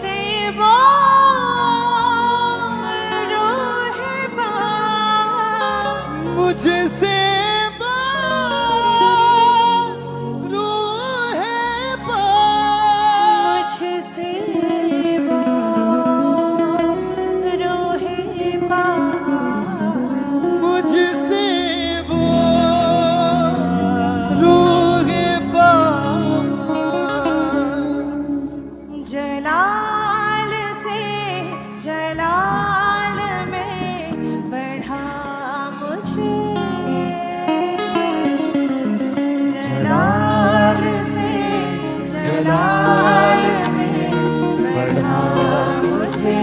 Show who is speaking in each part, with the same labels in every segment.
Speaker 1: मुझसे वो रूह बात,
Speaker 2: मुझसे
Speaker 1: जलाल से जलाल में बढ़ा मुझे, जलाल से जलाल में बढ़ा मुझे।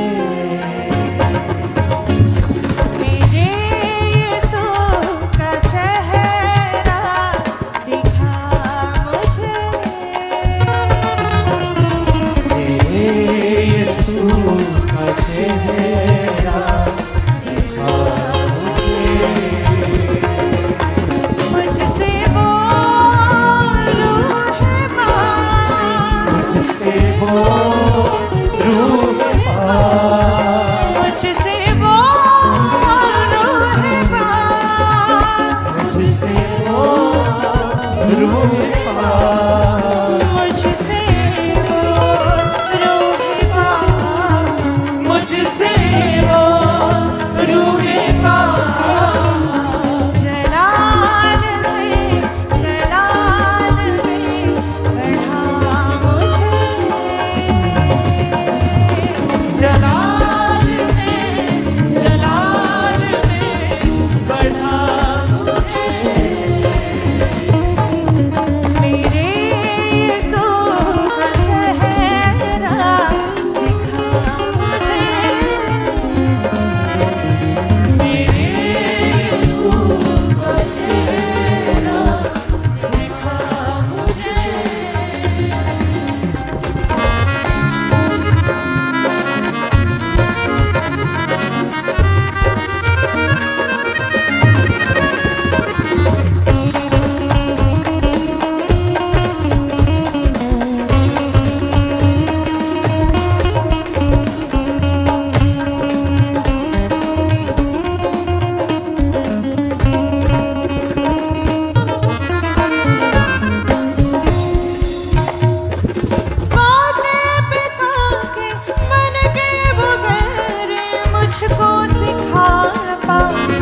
Speaker 1: मेरे यीशु का चेहरा दिखा मुझे,
Speaker 2: यीशु का चेहरा दिखा मुझे।
Speaker 1: मुझसे वो रूह बात,
Speaker 2: मुझसे वो रूह बात,
Speaker 1: मुझसे वो रूह बात,
Speaker 2: मुझसे वो रूह बात,
Speaker 1: मुझसे वो रूह बात,
Speaker 2: मुझसे वो रूह बात,
Speaker 1: जलाल से जलाल में बढ़ा मुझे,
Speaker 2: जलाल से जलाल में बढ़ा मुझे।
Speaker 1: मेरे यीशु का चेहरा दिखा मुझे,
Speaker 2: मेरे यीशु का चेहरा दिखा मुझे।
Speaker 1: बातें पिता के मन के बगैर मुझको सिखा पाए,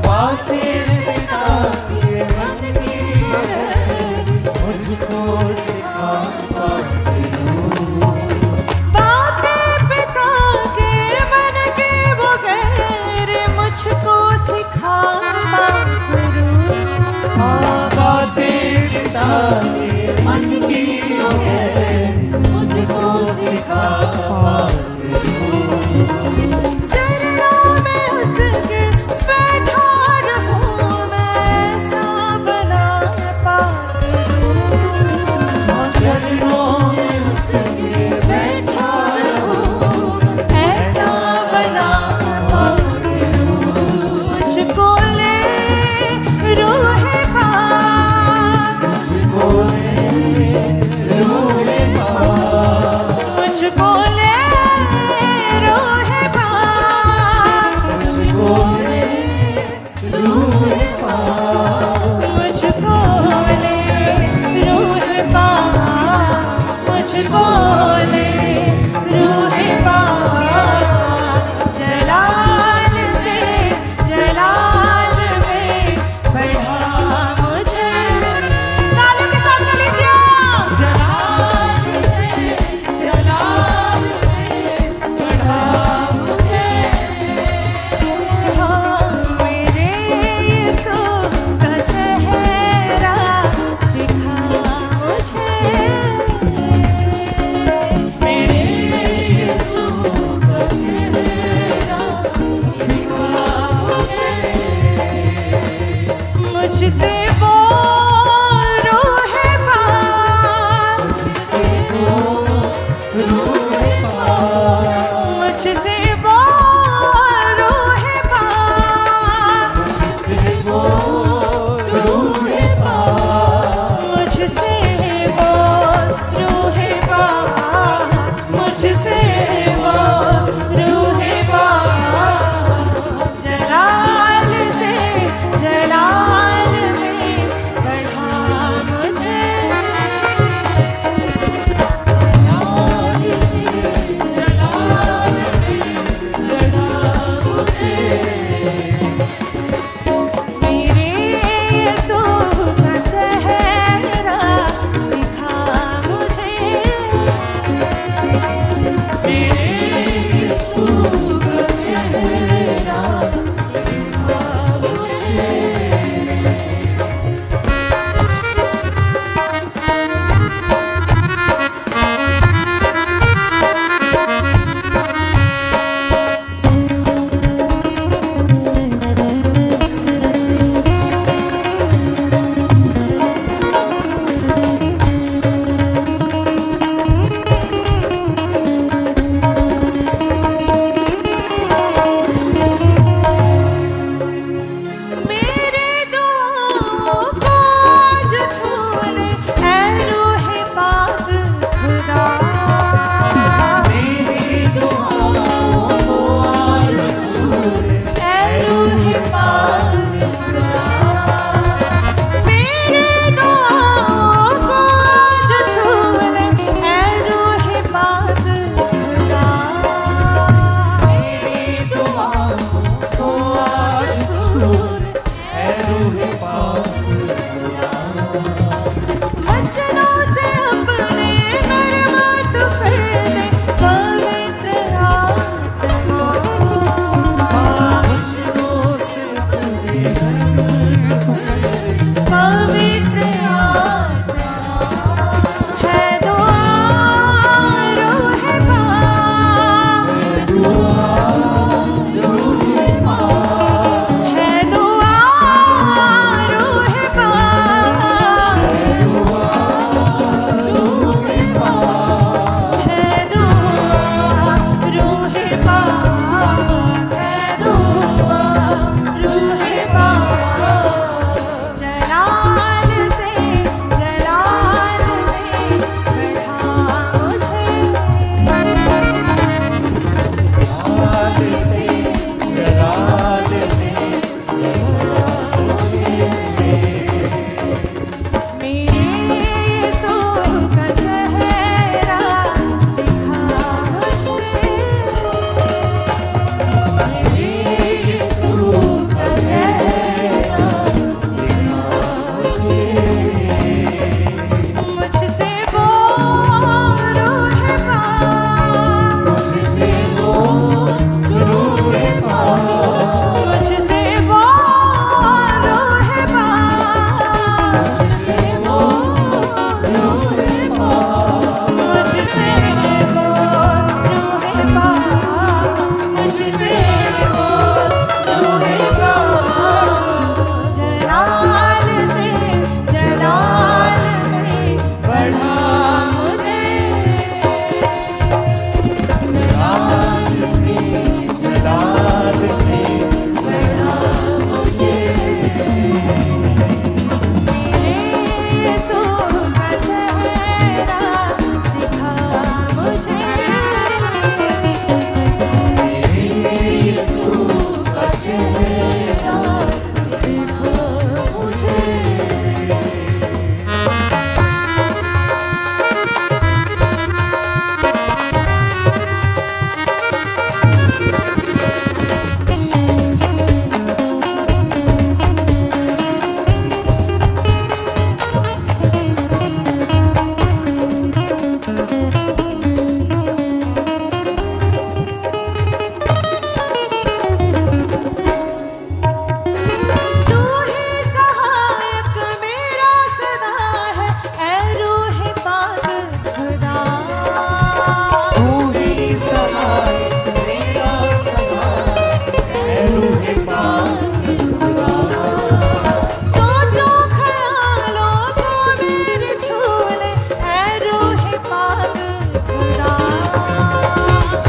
Speaker 2: बातें पिता के मन की मुझको सिखा पाती हूँ।
Speaker 1: बातें पिता के मन के बगैर मुझको सिखा पाए,
Speaker 2: बातें पिता के मन की मुझको सिखा पाती हूँ।
Speaker 1: चरणों में उसके बैठा रहूं मैं, ऐसा बना पाती हूँ,
Speaker 2: चरणों में उसके बैठा रहूं,
Speaker 1: ऐसा बना पाती हूँ। मुझको ले रूह बात,
Speaker 2: मुझको रूह बात,
Speaker 1: मुझको ले रूह बात,
Speaker 2: मुझको रूह बात,
Speaker 1: मुझको ले रूह बात, मुझको ले रूह बात, जलाल से जलाल में बढ़ा मुझे। तालियों के साथ कलीसिया,
Speaker 2: जलाल से जलाल में बढ़ा मुझे।
Speaker 1: मेरे यीशु का चेहरा दिखा मुझे,
Speaker 2: मेरे यीशु का चेहरा दिखा मुझे।
Speaker 1: मुझसे वो रूह बात,
Speaker 2: मुझसे वो रूह बात,
Speaker 1: मुझसे वो रूह बात,
Speaker 2: मुझसे वो रूह बात,
Speaker 1: मुझसे वो रूह बात,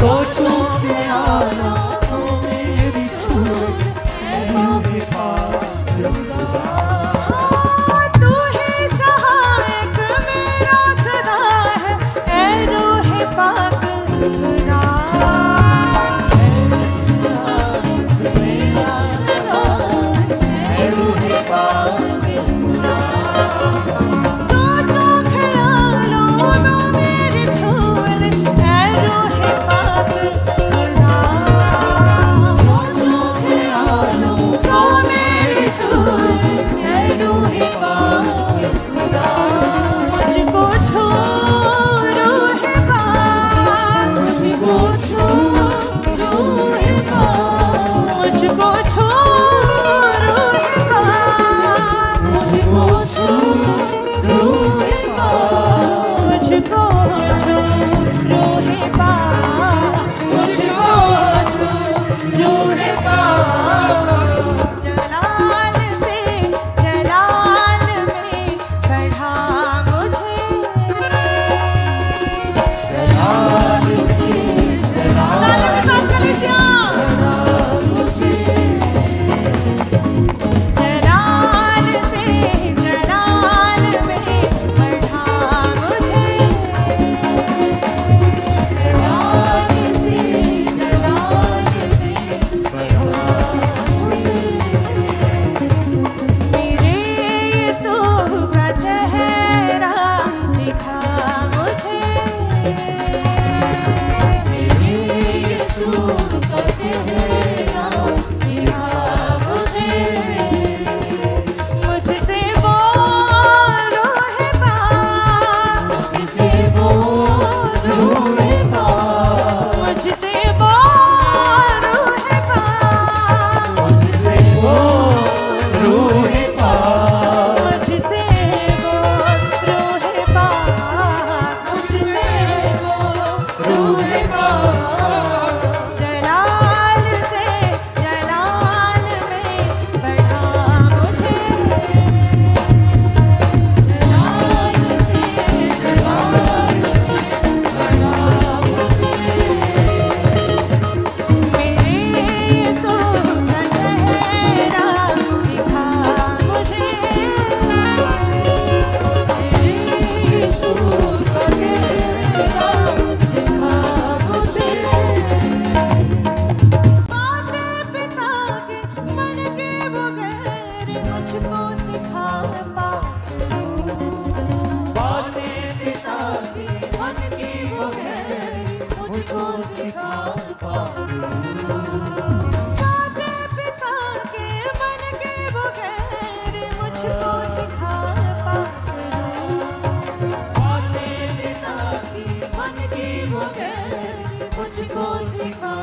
Speaker 2: सोचो ख्यालों को मेरी छूए रूहे पाक खुदा।
Speaker 1: हाँ, तू ही सहायक मेरा सदा है, ऐ रूहे पाक खुदा।
Speaker 2: मेरा सदा है रूहे पाक खुदा।
Speaker 1: सोचो ख्यालों में मेरी छूए, ऐ रूहे पाक खुदा।
Speaker 2: सोचो ख्यालों को मेरी छूए रूहे पाक खुदा।
Speaker 1: मुझको छू रूहे पाक,
Speaker 2: मुझको छू रूहे पाक।
Speaker 1: मुझको छू रूहे पाक,
Speaker 2: मुझको छू रूहे पाक।
Speaker 1: मुझको छू रूहे पाक,
Speaker 2: मुझको छू रूहे पाक।
Speaker 1: जलाल से जलाल में बढ़ा मुझे।
Speaker 2: जलाल से जलाल
Speaker 1: तालियों के साथ कलीसिया।
Speaker 2: मुझे।
Speaker 1: जलाल से जलाल में बढ़ा मुझे।
Speaker 2: जलाल से जलाल में बढ़ा मुझे।
Speaker 1: मेरे यीशु का चेहरा दिखा मुझे।
Speaker 2: मेरे यीशु का चेहरा दिखा मुझे।
Speaker 1: मुझसे बोल रूहे पाक,
Speaker 2: मुझसे बोल रूहे पाक।
Speaker 1: मुझसे बोल रूहे पाक,
Speaker 2: मुझसे बोल रूहे पाक।
Speaker 1: मुझसे बोल रूहे पाक,
Speaker 2: मुझसे बोल रूहे पाक।
Speaker 1: जलाल से जलाल में बढ़ा मुझे।
Speaker 2: जलाल से जलाल में बढ़ा मुझे।
Speaker 1: मेरे यीशु का चेहरा दिखा मुझे।
Speaker 2: मेरे यीशु का चेहरा दिखा मुझे।
Speaker 1: माते पिता के मन के बगैर मुझको सिखा
Speaker 2: बातें पिता के मन की बगैर मुझको सिखा
Speaker 1: माते पिता के मन के बगैर मुझको सिखा
Speaker 2: बातें पिता के मन की बगैर मुझको सिखा